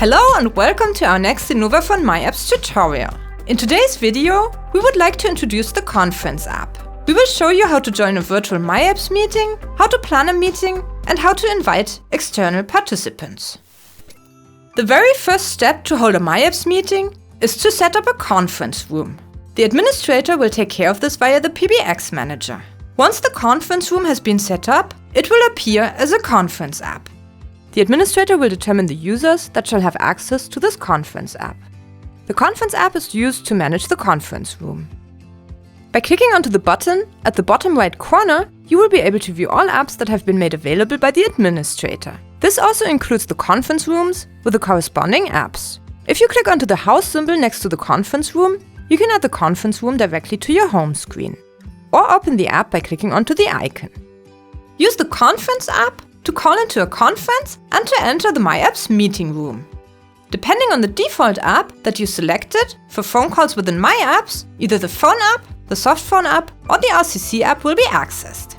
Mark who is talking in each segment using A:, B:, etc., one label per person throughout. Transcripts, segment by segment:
A: Hello and welcome to our next innovaphone myApps tutorial. In today's video, we would like to introduce the Conference app. We will show you how to join a virtual myApps meeting, how to plan a meeting, and how to invite external participants. The very first step to hold a myApps meeting is to set up a conference room. The administrator will take care of this via the PBX manager. Once the conference room has been set up, it will appear as a conference app. The administrator will determine the users that shall have access to this conference app. The conference app is used to manage the conference room. By clicking onto the button at the bottom right corner, you will be able to view all apps that have been made available by the administrator. This also includes the conference rooms with the corresponding apps. If you click onto the house symbol next to the conference room, you can add the conference room directly to your home screen, or open the app by clicking onto the icon. Use the Conference app to call into a conference and to enter the myApps meeting room. Depending on the default app that you selected for phone calls within myApps, either the phone app, the softphone app, or the RCC app will be accessed.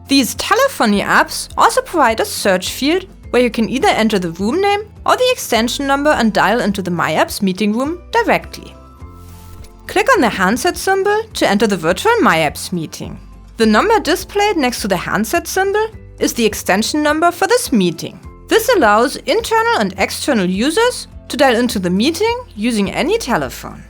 A: These telephony apps also provide a search field where you can either enter the room name or the extension number and dial into the myApps meeting room directly. Click on the handset symbol to enter the virtual myApps meeting. The number displayed next to the handset symbol is the extension number for this meeting. This allows internal and external users to dial into the meeting using any telephone.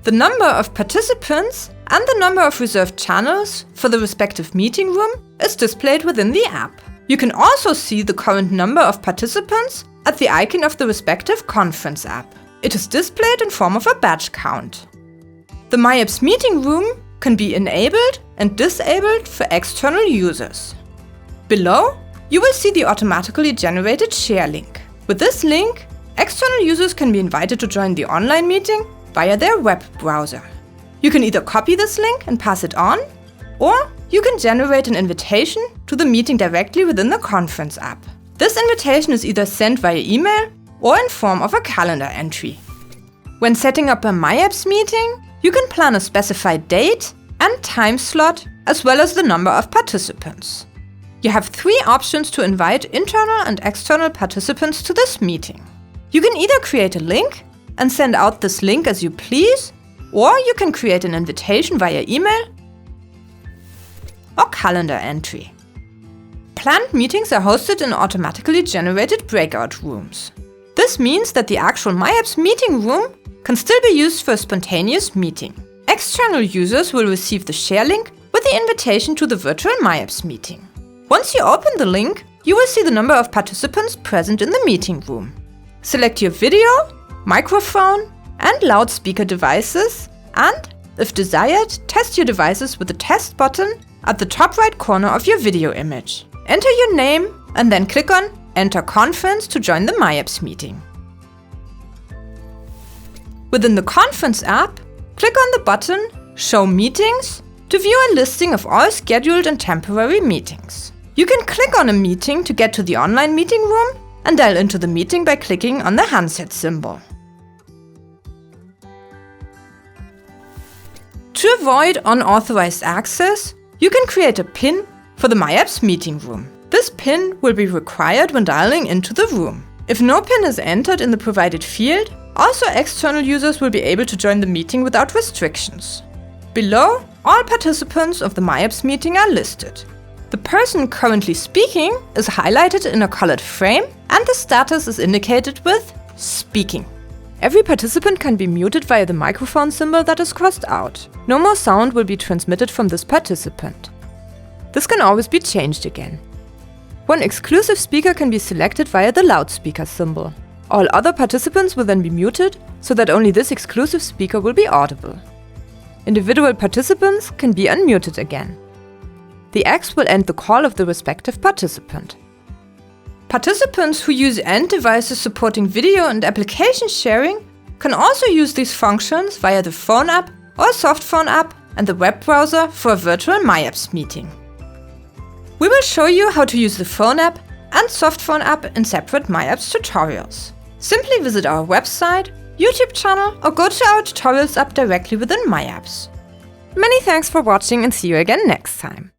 A: The number of participants and the number of reserved channels for the respective meeting room is displayed within the app. You can also see the current number of participants at the icon of the respective conference app. It is displayed in form of a badge count. The myApps meeting room can be enabled and disabled for external users. Below, you will see the automatically generated share link. With this link, external users can be invited to join the online meeting via their web browser. You can either copy this link and pass it on, or you can generate an invitation to the meeting directly within the conference app. This invitation is either sent via email or in form of a calendar entry. When setting up a myApps meeting, you can plan a specified date and time slot, as well as the number of participants. You have 3 options to invite internal and external participants to this meeting. You can either create a link and send out this link as you please, or you can create an invitation via email or calendar entry. Planned meetings are hosted in automatically generated breakout rooms. This means that the actual myApps meeting room can still be used for a spontaneous meeting. External users will receive the share link with the invitation to the virtual myApps meeting. Once you open the link, you will see the number of participants present in the meeting room. Select your video, microphone, and loudspeaker devices, and, if desired, test your devices with the test button at the top right corner of your video image. Enter your name and then click on Enter Conference to join the myApps meeting. Within the Conference app, click on the button Show Meetings to view a listing of all scheduled and temporary meetings. You can click on a meeting to get to the online meeting room and dial into the meeting by clicking on the handset symbol. To avoid unauthorized access, you can create a PIN for the myApps meeting room. This PIN will be required when dialing into the room. If no PIN is entered in the provided field, also external users will be able to join the meeting without restrictions. Below, all participants of the myApps meeting are listed. The person currently speaking is highlighted in a colored frame, and the status is indicated with Speaking. Every participant can be muted via the microphone symbol that is crossed out. No more sound will be transmitted from this participant. This can always be changed again. One exclusive speaker can be selected via the loudspeaker symbol. All other participants will then be muted, so that only this exclusive speaker will be audible. Individual participants can be unmuted again. The X will end the call of the respective participant. Participants who use end devices supporting video and application sharing can also use these functions via the phone app or softphone app and the web browser for a virtual myApps meeting. We will show you how to use the phone app and softphone app in separate myApps tutorials. Simply visit our website, YouTube channel, or go to our tutorials app directly within myApps. Many thanks for watching and see you again next time.